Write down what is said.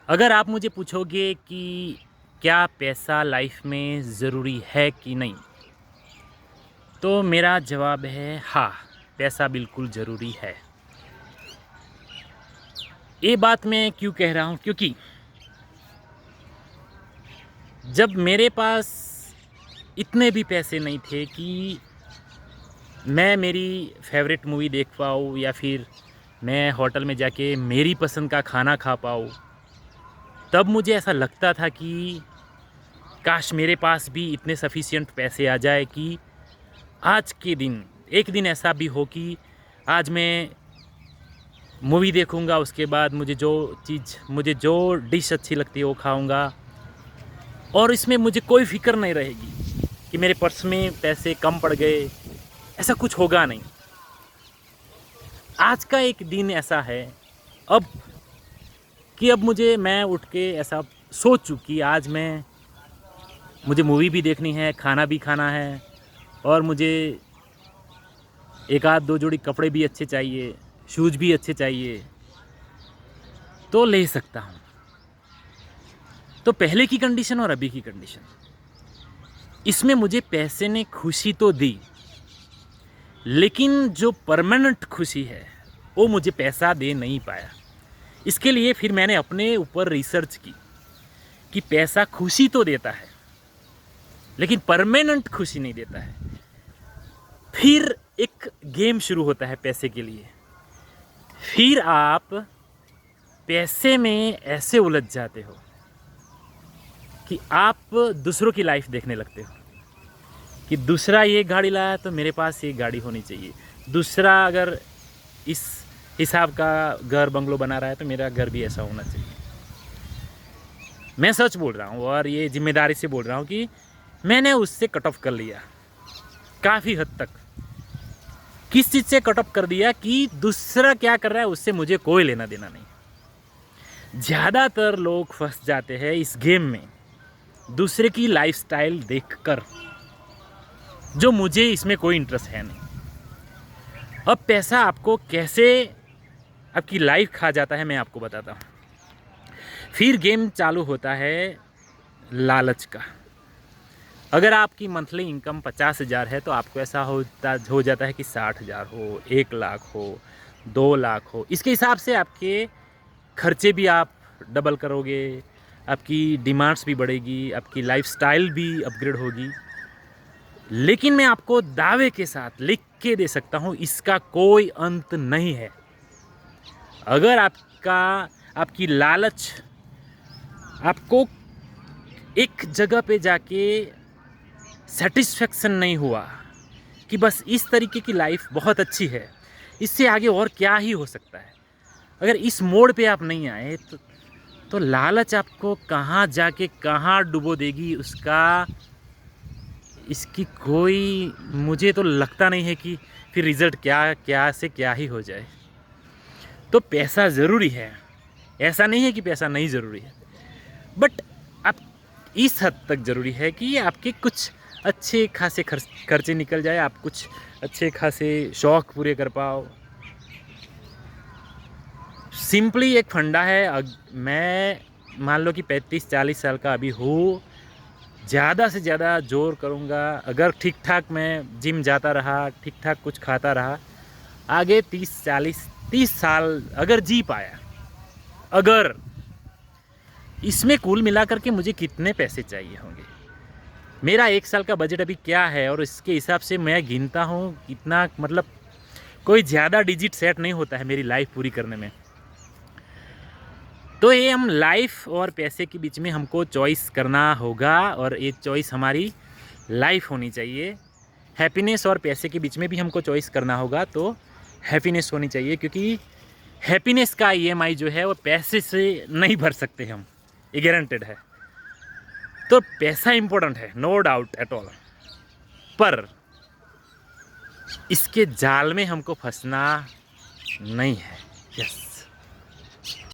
अगर आप मुझे पूछोगे कि क्या पैसा लाइफ में ज़रूरी है कि नहीं, तो मेरा जवाब है हाँ, पैसा बिल्कुल ज़रूरी है। ये बात मैं क्यों कह रहा हूँ? क्योंकि जब मेरे पास इतने भी पैसे नहीं थे कि मैं मेरी फेवरेट मूवी देख पाऊँ या फिर मैं होटल में जाके मेरी पसंद का खाना खा पाऊँ, तब मुझे ऐसा लगता था कि काश मेरे पास भी इतने सफिशिएंट पैसे आ जाए कि आज के दिन एक दिन ऐसा भी हो कि आज मैं मूवी देखूंगा, उसके बाद मुझे जो डिश अच्छी लगती है वो खाऊंगा और इसमें मुझे कोई फ़िक्र नहीं रहेगी कि मेरे पर्स में पैसे कम पड़ गए। ऐसा कुछ होगा नहीं। आज का एक दिन ऐसा है अब कि अब मैं उठ के ऐसा सोच चूँ आज मुझे मूवी भी देखनी है, खाना भी खाना है और मुझे एक आध दो जोड़ी कपड़े भी अच्छे चाहिए, शूज़ भी अच्छे चाहिए, तो ले सकता हूँ। तो पहले की कंडीशन और अभी की कंडीशन, इसमें मुझे पैसे ने खुशी तो दी, लेकिन जो परमानेंट खुशी है वो मुझे पैसा दे नहीं पाया। इसके लिए फिर मैंने अपने ऊपर रिसर्च की कि पैसा खुशी तो देता है लेकिन परमानेंट खुशी नहीं देता है। फिर एक गेम शुरू होता है पैसे के लिए। फिर आप पैसे में ऐसे उलझ जाते हो कि आप दूसरों की लाइफ देखने लगते हो कि दूसरा ये गाड़ी लाया तो मेरे पास ये गाड़ी होनी चाहिए, दूसरा अगर इस हिसाब का घर बंगलो बना रहा है तो मेरा घर भी ऐसा होना चाहिए। मैं सच बोल रहा हूँ और ये जिम्मेदारी से बोल रहा हूँ कि मैंने उससे कट ऑफ कर लिया काफ़ी हद तक। किस चीज़ से कट ऑफ कर दिया कि दूसरा क्या कर रहा है उससे मुझे कोई लेना देना नहीं। ज़्यादातर लोग फंस जाते हैं इस गेम में दूसरे की लाइफस्टाइल देखकर, जो मुझे इसमें कोई इंटरेस्ट है नहीं। अब पैसा आपको कैसे आपकी लाइफ खा जाता है मैं आपको बताता हूँ। फिर गेम चालू होता है लालच का। अगर आपकी मंथली इनकम 50,000 है तो आपको ऐसा हो जाता है कि 60,000 हो, 1 लाख हो, 2 लाख हो। इसके हिसाब से आपके खर्चे भी आप डबल करोगे, आपकी डिमांड्स भी बढ़ेगी, आपकी लाइफस्टाइल भी अपग्रेड होगी। लेकिन मैं आपको दावे के साथ लिख के दे सकता हूँ इसका कोई अंत नहीं है। अगर आपकी लालच आपको एक जगह पे जाके सेटिस्फेक्शन नहीं हुआ कि बस इस तरीके की लाइफ बहुत अच्छी है, इससे आगे और क्या ही हो सकता है, अगर इस मोड़ पे आप नहीं आए तो लालच आपको कहाँ जाके कहाँ डुबो देगी इसकी कोई, मुझे तो लगता नहीं है कि फिर रिज़ल्ट क्या से क्या ही हो जाए। तो पैसा ज़रूरी है, ऐसा नहीं है कि पैसा नहीं ज़रूरी है, बट आप इस हद तक ज़रूरी है कि आपके कुछ अच्छे खासे खर्चे निकल जाए, आप कुछ अच्छे खासे शौक़ पूरे कर पाओ। सिंपली एक फंडा है। मैं मान लो कि 35-40 साल का अभी हूँ, ज़्यादा से ज़्यादा जोर करूँगा, अगर ठीक ठाक मैं जिम जाता रहा, ठीक ठाक कुछ खाता रहा, आगे 30 साल अगर जी पाया, अगर इसमें कुल मिलाकर के मुझे कितने पैसे चाहिए होंगे, मेरा 1 साल का बजट अभी क्या है और इसके हिसाब से मैं गिनता हूँ कितना, मतलब कोई ज़्यादा डिजिट सेट नहीं होता है मेरी लाइफ पूरी करने में। तो ये हम लाइफ और पैसे के बीच में हमको चॉइस करना होगा और ये चॉइस हमारी लाइफ होनी चाहिए। हैप्पीनेस और पैसे के बीच में भी हमको चॉइस करना होगा, तो हैप्पीनेस होनी चाहिए, क्योंकि हैप्पीनेस का ईएमआई जो है वो पैसे से नहीं भर सकते हम, ये गारंटेड है। तो पैसा इम्पोर्टेंट है, नो डाउट एट ऑल, पर इसके जाल में हमको फंसना नहीं है। यस।